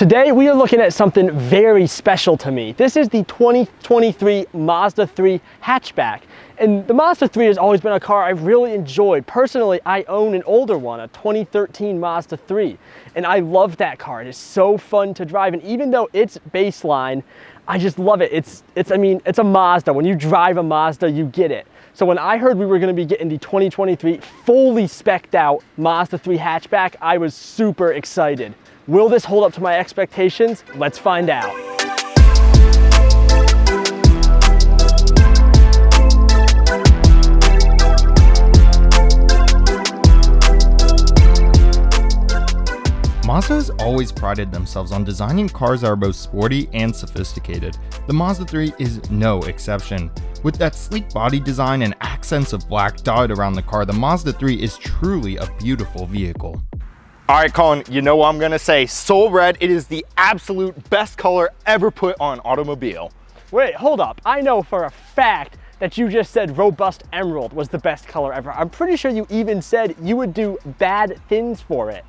Today we are looking at something very special to me. This is the 2023 Mazda 3 hatchback. And the Mazda 3 has always been a car I've really enjoyed. Personally, I own an older one, a 2013 Mazda 3. And I love that car. It is so fun to drive. And even though it's baseline, I just love it. It's a Mazda. When you drive a Mazda, you get it. So when I heard we were gonna be getting the 2023 fully spec'd out Mazda 3 hatchback, I was super excited. Will this hold up to my expectations? Let's find out. Mazda has always prided themselves on designing cars that are both sporty and sophisticated. The Mazda 3 is no exception. With that sleek body design and accents of black dotted around the car, the Mazda 3 is truly a beautiful vehicle. All right, Colin, you know what I'm gonna say. Soul Red, it is the absolute best color ever put on an automobile. Wait, hold up. I know for a fact that you just said Robust Emerald was the best color ever. I'm pretty sure you even said you would do bad things for it.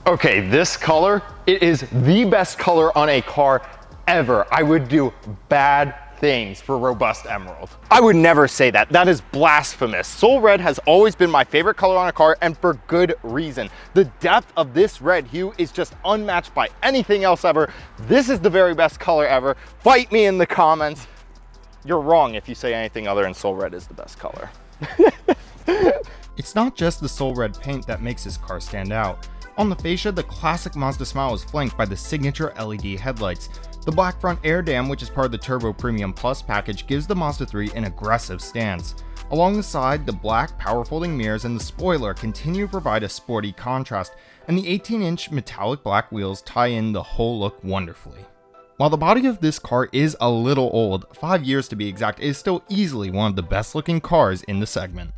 Okay, this color, it is the best color on a car ever. I would do bad things for Robust Emerald. I would never say that. That is blasphemous. Soul Red has always been my favorite color on a car, and for good reason. The depth of this red hue is just unmatched by anything else ever. This is the very best color ever. Fight me in the comments. You're wrong if you say anything other than Soul Red is the best color. It's not just the Soul Red paint that makes this car stand out. On the fascia, the classic Mazda smile is flanked by the signature LED headlights. The black front air dam, which is part of the Turbo Premium Plus package, gives the Mazda 3 an aggressive stance. Along the side, the black power folding mirrors and the spoiler continue to provide a sporty contrast, and the 18-inch metallic black wheels tie in the whole look wonderfully. While the body of this car is a little old, 5 years to be exact, it is still easily one of the best looking cars in the segment.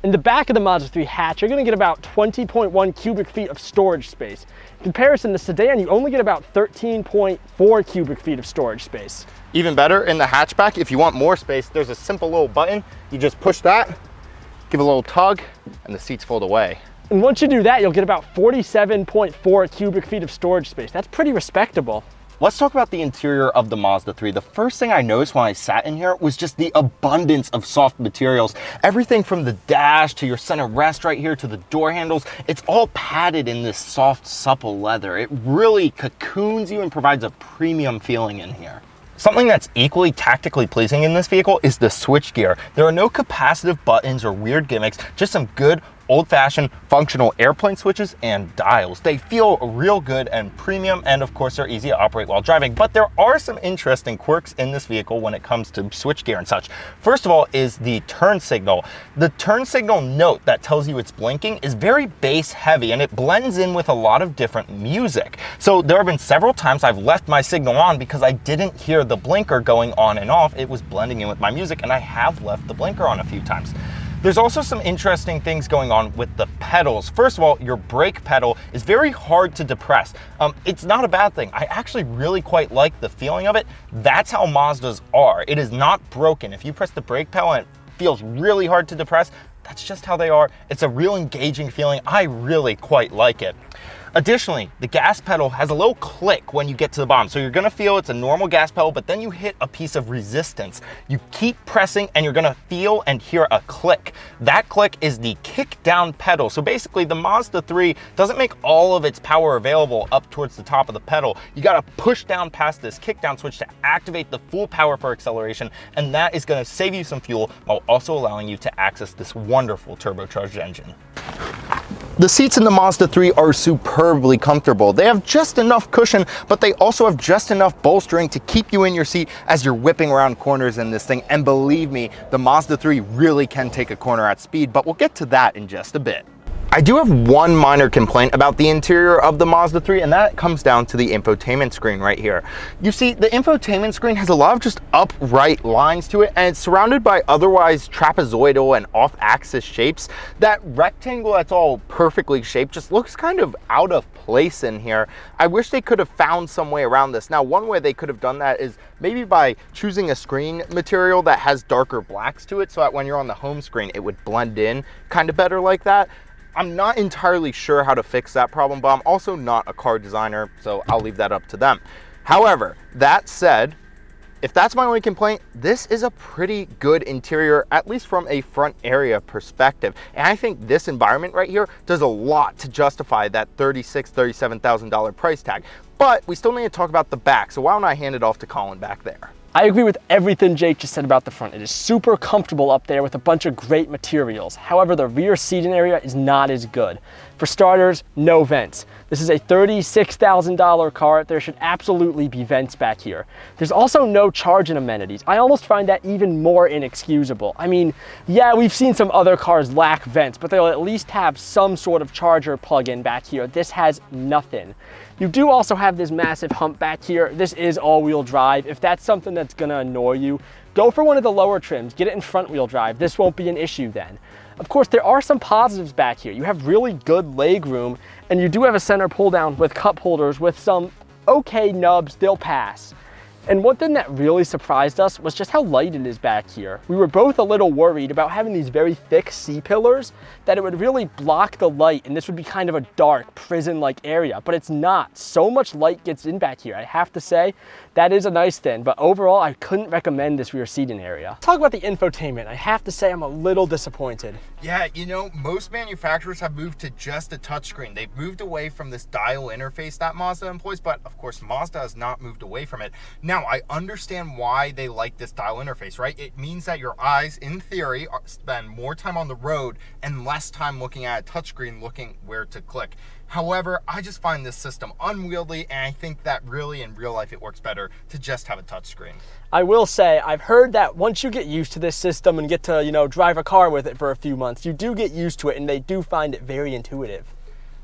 In the back of the Mazda 3 hatch, you're gonna get about 20.1 cubic feet of storage space. In comparison, the sedan, you only get about 13.4 cubic feet of storage space. Even better, in the hatchback, if you want more space, there's a simple little button. You just push that, give a little tug, and the seats fold away. And once you do that, you'll get about 47.4 cubic feet of storage space. That's pretty respectable. Let's talk about the interior of the Mazda 3. The first thing I noticed when I sat in here was just the abundance of soft materials. Everything from the dash to your center rest right here to the door handles, it's all padded in this soft, supple leather. It really cocoons you and provides a premium feeling in here. Something that's equally tactically pleasing in this vehicle is the switchgear. There are no capacitive buttons or weird gimmicks, just some good old-fashioned functional airplane switches and dials. They feel real good and premium, and of course they're easy to operate while driving, but there are some interesting quirks in this vehicle when it comes to switchgear and such. First of all is the turn signal. The turn signal note that tells you it's blinking is very bass heavy, and it blends in with a lot of different music. So there have been several times I've left my signal on because I didn't hear the blinker going on and off. It was blending in with my music, and I have left the blinker on a few times. There's also some interesting things going on with the pedals. First of all, your brake pedal is very hard to depress. It's not a bad thing. I actually really quite like the feeling of it. That's how Mazdas are. It is not broken. If you press the brake pedal and it feels really hard to depress, that's just how they are. It's a real engaging feeling. I really quite like it. Additionally, the gas pedal has a little click when you get to the bottom. So you're gonna feel it's a normal gas pedal, but then you hit a piece of resistance. You keep pressing and you're gonna feel and hear a click. That click is the kick down pedal. So basically the Mazda 3 doesn't make all of its power available up towards the top of the pedal. You gotta push down past this kick down switch to activate the full power for acceleration, and that is gonna save you some fuel while also allowing you to access this wonderful turbocharged engine. The seats in the Mazda 3 are superbly comfortable. They have just enough cushion, but they also have just enough bolstering to keep you in your seat as you're whipping around corners in this thing. And believe me, the Mazda 3 really can take a corner at speed, but we'll get to that in just a bit. I do have one minor complaint about the interior of the Mazda 3, and that comes down to the infotainment screen right here. You see, the infotainment screen has a lot of just upright lines to it, and it's surrounded by otherwise trapezoidal and off-axis shapes. That rectangle that's all perfectly shaped just looks kind of out of place in here. I wish they could have found some way around this. Now, one way they could have done that is maybe by choosing a screen material that has darker blacks to it, so that when you're on the home screen, it would blend in kind of better like that. I'm not entirely sure how to fix that problem, but I'm also not a car designer, so I'll leave that up to them. However, that said, if that's my only complaint, this is a pretty good interior, at least from a front area perspective. And I think this environment right here does a lot to justify that $36,000, $37,000 price tag. But we still need to talk about the back, so why don't I hand it off to Colin back there? I agree with everything Jake just said about the front. It is super comfortable up there with a bunch of great materials. However, the rear seating area is not as good. For starters, no vents. This is a $36,000 car. There should absolutely be vents back here. There's also no charging amenities. I almost find that even more inexcusable. I mean, yeah, we've seen some other cars lack vents, but they'll at least have some sort of charger plug-in back here. This has nothing. You do also have this massive hump back here. This is all-wheel drive. If that's something that's gonna annoy you, go for one of the lower trims. Get it in front-wheel drive. This won't be an issue then. Of course, there are some positives back here. You have really good leg room, and you do have a center pull-down with cup holders with some okay nubs. They'll pass. And one thing that really surprised us was just how light it is back here. We were both a little worried about having these very thick C-pillars, that it would really block the light and this would be kind of a dark prison-like area, but it's not. So much light gets in back here. I have to say, that is a nice thing, but overall, I couldn't recommend this rear seating area. Let's talk about the infotainment. I have to say I'm a little disappointed. Yeah, you know, most manufacturers have moved to just a touchscreen. They've moved away from this dial interface that Mazda employs, but of course, Mazda has not moved away from it. Now, I understand why they like this dial interface, right? It means that your eyes, in theory, spend more time on the road and less time looking at a touchscreen, looking where to click. However, I just find this system unwieldy, and I think that really in real life it works better to just have a touchscreen. I will say, I've heard that once you get used to this system and get to, you know, drive a car with it for a few months, you do get used to it and they do find it very intuitive.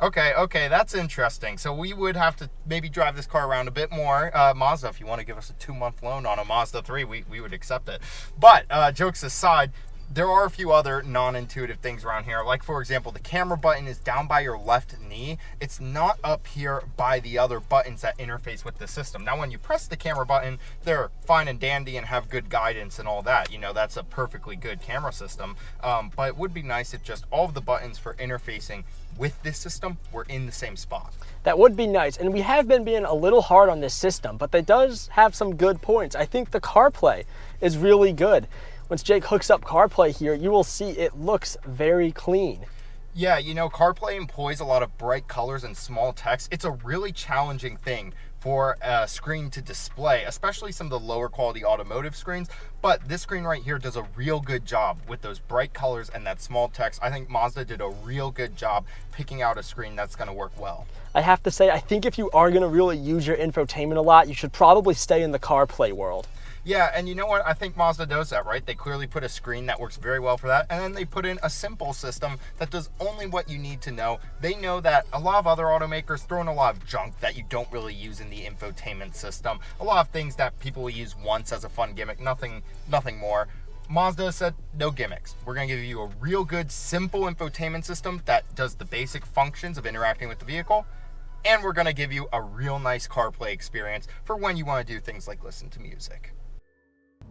Okay, that's interesting. So we would have to maybe drive this car around a bit more. Mazda, if you want to give us a 2-month loan on a Mazda 3, we would accept it. But jokes aside, there are a few other non-intuitive things around here. Like, for example, the camera button is down by your left knee. It's not up here by the other buttons that interface with the system. Now, when you press the camera button, they're fine and dandy and have good guidance and all that. You know, that's a perfectly good camera system. But it would be nice if just all of the buttons for interfacing with this system were in the same spot. That would be nice, and we have been being a little hard on this system, but it does have some good points. I think the CarPlay is really good. Once Jake hooks up CarPlay here, you will see it looks very clean. Yeah, you know, CarPlay employs a lot of bright colors and small text. It's a really challenging thing for a screen to display, especially some of the lower quality automotive screens. But this screen right here does a real good job with those bright colors and that small text. I think Mazda did a real good job picking out a screen that's gonna work well. I have to say, I think if you are gonna really use your infotainment a lot, you should probably stay in the CarPlay world. Yeah, and you know what? I think Mazda does that, right? They clearly put a screen that works very well for that, and then they put in a simple system that does only what you need to know. They know that a lot of other automakers throw in a lot of junk that you don't really use in the infotainment system. A lot of things that people will use once as a fun gimmick, nothing more. Mazda said, no gimmicks. We're gonna give you a real good, simple infotainment system that does the basic functions of interacting with the vehicle, and we're gonna give you a real nice CarPlay experience for when you wanna do things like listen to music.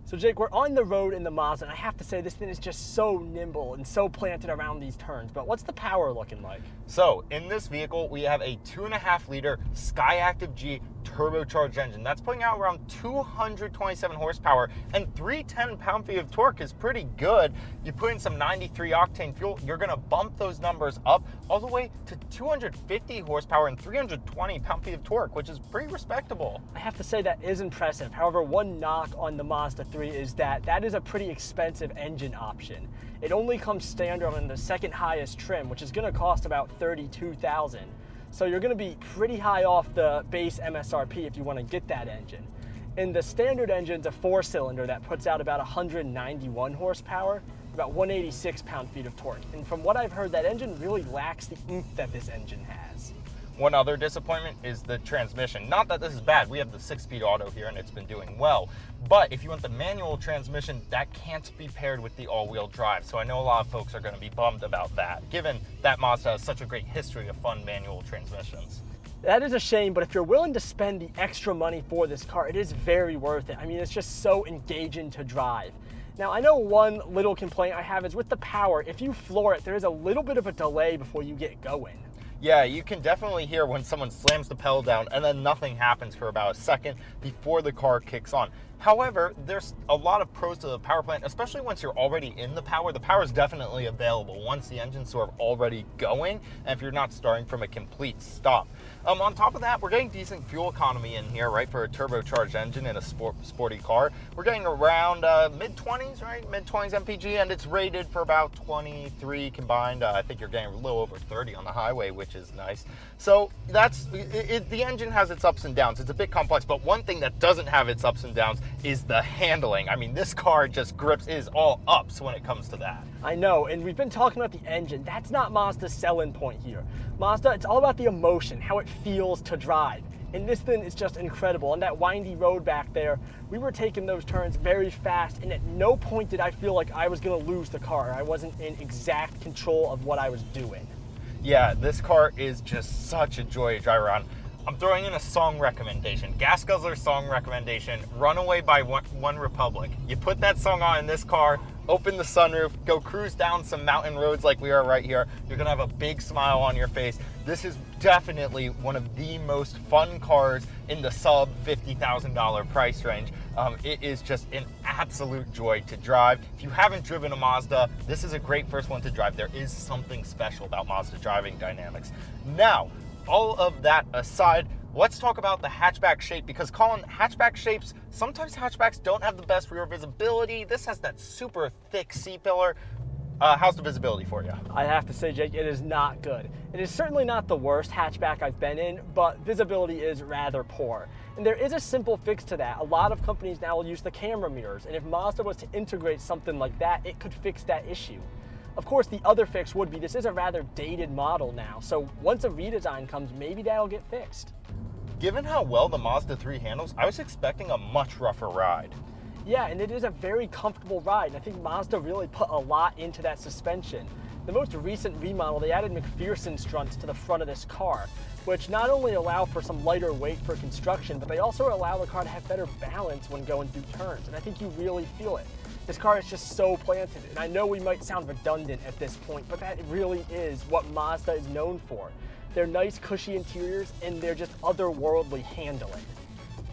So Jake, we're on the road in the Mazda, and I have to say this thing is just so nimble and so planted around these turns, but what's the power looking like? So in this vehicle, we have a 2.5 liter Skyactiv G turbocharged engine. That's putting out around 227 horsepower, and 310 pound-feet of torque is pretty good. You put in some 93 octane fuel, you're gonna bump those numbers up all the way to 250 horsepower and 320 pound-feet of torque, which is pretty respectable. I have to say that is impressive. However, one knock on the Mazda 3 is that is a pretty expensive engine option. It only comes standard on the second highest trim, which is gonna cost about $32,000. So you're gonna be pretty high off the base MSRP if you wanna get that engine. And the standard engine's a 4-cylinder that puts out about 191 horsepower, about 186 pound-feet of torque. And from what I've heard, that engine really lacks the oomph that this engine has. One other disappointment is the transmission. Not that this is bad, we have the 6-speed auto here and it's been doing well. But if you want the manual transmission, that can't be paired with the all-wheel drive. So I know a lot of folks are gonna be bummed about that, given that Mazda has such a great history of fun manual transmissions. That is a shame, but if you're willing to spend the extra money for this car, it is very worth it. I mean, it's just so engaging to drive. Now, I know one little complaint I have is with the power, if you floor it, there is a little bit of a delay before you get going. Yeah, you can definitely hear when someone slams the pedal down and then nothing happens for about a second before the car kicks on. However, there's a lot of pros to the power plant, especially once you're already in the power. The power is definitely available once the engine's sort of already going, and if you're not starting from a complete stop. On top of that, we're getting decent fuel economy in here, right, for a turbocharged engine in a sporty car. We're getting around mid-20s, right, mid-20s MPG, and it's rated for about 23 combined. I think you're getting a little over 30 on the highway, which is nice. So that's, the engine has its ups and downs. It's a bit complex, but one thing that doesn't have its ups and downs is the handling. I mean, this car just grips, is all ups when it comes to that. I know, and we've been talking about the engine. That's not Mazda's selling point here. Mazda, it's all about the emotion, how it feels to drive. And this thing is just incredible. On that windy road back there, we were taking those turns very fast, and at no point did I feel like I was gonna lose the car. I wasn't in exact control of what I was doing. Yeah, this car is just such a joy to drive around. I'm throwing in a song recommendation, Gas Guzzler song recommendation, Runaway by One Republic. You put that song on in this car, open the sunroof, go cruise down some mountain roads like we are right here. You're gonna have a big smile on your face. This is definitely one of the most fun cars in the sub $50,000 price range. It is just an absolute joy to drive. If you haven't driven a Mazda, this is a great first one to drive. There is something special about Mazda driving dynamics. Now, all of that aside, let's talk about the hatchback shape, because Colin, hatchback shapes, sometimes hatchbacks don't have the best rear visibility. This has that super thick C-pillar. How's the visibility for you? I have to say, Jake, it is not good. It is certainly not the worst hatchback I've been in, but visibility is rather poor. And there is a simple fix to that. A lot of companies now will use the camera mirrors, and if Mazda was to integrate something like that, it could fix that issue. Of course, the other fix would be, this is a rather dated model now, so once a redesign comes, maybe that'll get fixed. Given how well the Mazda 3 handles, I was expecting a much rougher ride. Yeah, and it is a very comfortable ride, and I think Mazda really put a lot into that suspension. The most recent remodel, they added McPherson struts to the front of this car, which not only allow for some lighter weight for construction, but they also allow the car to have better balance when going through turns, and I think you really feel it. This car is just so planted, and I know we might sound redundant at this point, but that really is what Mazda is known for. They're nice, cushy interiors, and they're just otherworldly handling.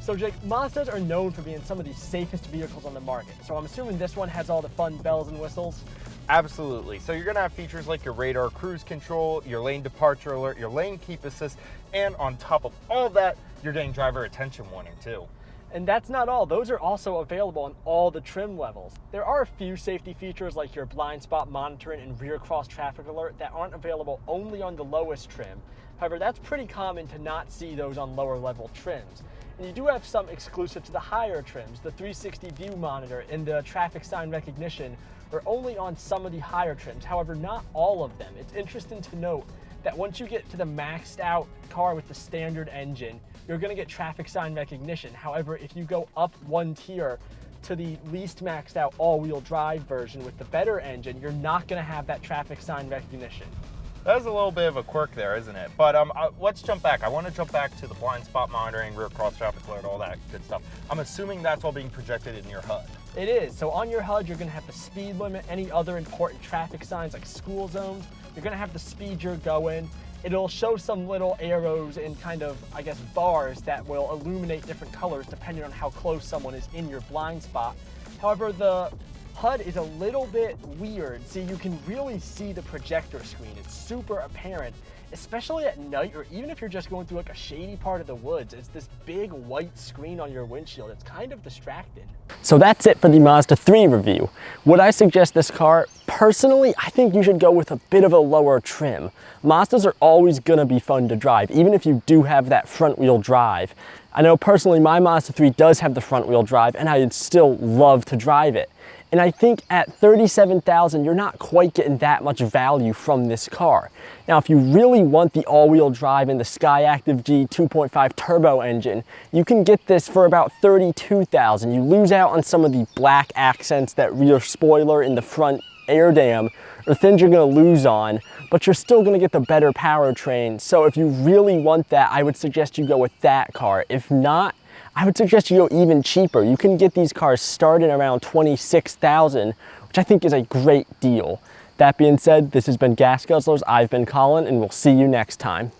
So Jake, Mazdas are known for being some of the safest vehicles on the market, so I'm assuming this one has all the fun bells and whistles? Absolutely. So you're gonna have features like your radar cruise control, your lane departure alert, your lane keep assist, and on top of all that, you're getting driver attention warning too. And that's not all. Those are also available on all the trim levels. There are a few safety features like your blind spot monitoring and rear cross traffic alert that aren't available only on the lowest trim. However, that's pretty common to not see those on lower level trims. And you do have some exclusive to the higher trims. The 360 view monitor and the traffic sign recognition are only on some of the higher trims. However, not all of them. It's interesting to note that once you get to the maxed out car with the standard engine, you're gonna get traffic sign recognition. However, if you go up one tier to the least maxed out all-wheel drive version with the better engine, you're not gonna have that traffic sign recognition. That's a little bit of a quirk there, isn't it? But let's jump back. I want to jump back to the blind spot monitoring, rear cross traffic alert, all that good stuff. I'm assuming that's all being projected in your HUD. It is. So on your HUD, you're gonna have the speed limit, any other important traffic signs like school zones. You're gonna have the speed you're going. It'll show some little arrows and kind of, I guess, bars that will illuminate different colors depending on how close someone is in your blind spot. However, the HUD is a little bit weird. See, you can really see the projector screen. It's super apparent, especially at night, or even if you're just going through like a shady part of the woods. It's this big white screen on your windshield. It's kind of distracting. So that's it for the Mazda 3 review. Would I suggest this car? Personally, I think you should go with a bit of a lower trim. Mazdas are always gonna be fun to drive, even if you do have that front wheel drive. I know personally my Mazda 3 does have the front wheel drive, and I'd still love to drive it. And I think at $37,000, you're not quite getting that much value from this car. Now, if you really want the all-wheel drive and the Skyactiv G 2.5 turbo engine, you can get this for about $32,000. You lose out on some of the black accents, that rear spoiler and the front air dam, or things you're gonna lose on, but you're still gonna get the better powertrain. So if you really want that, I would suggest you go with that car. If not, I would suggest you go even cheaper. You can get these cars started around $26,000, which I think is a great deal. That being said, this has been Gas Guzzlers. I've been Colin, and we'll see you next time.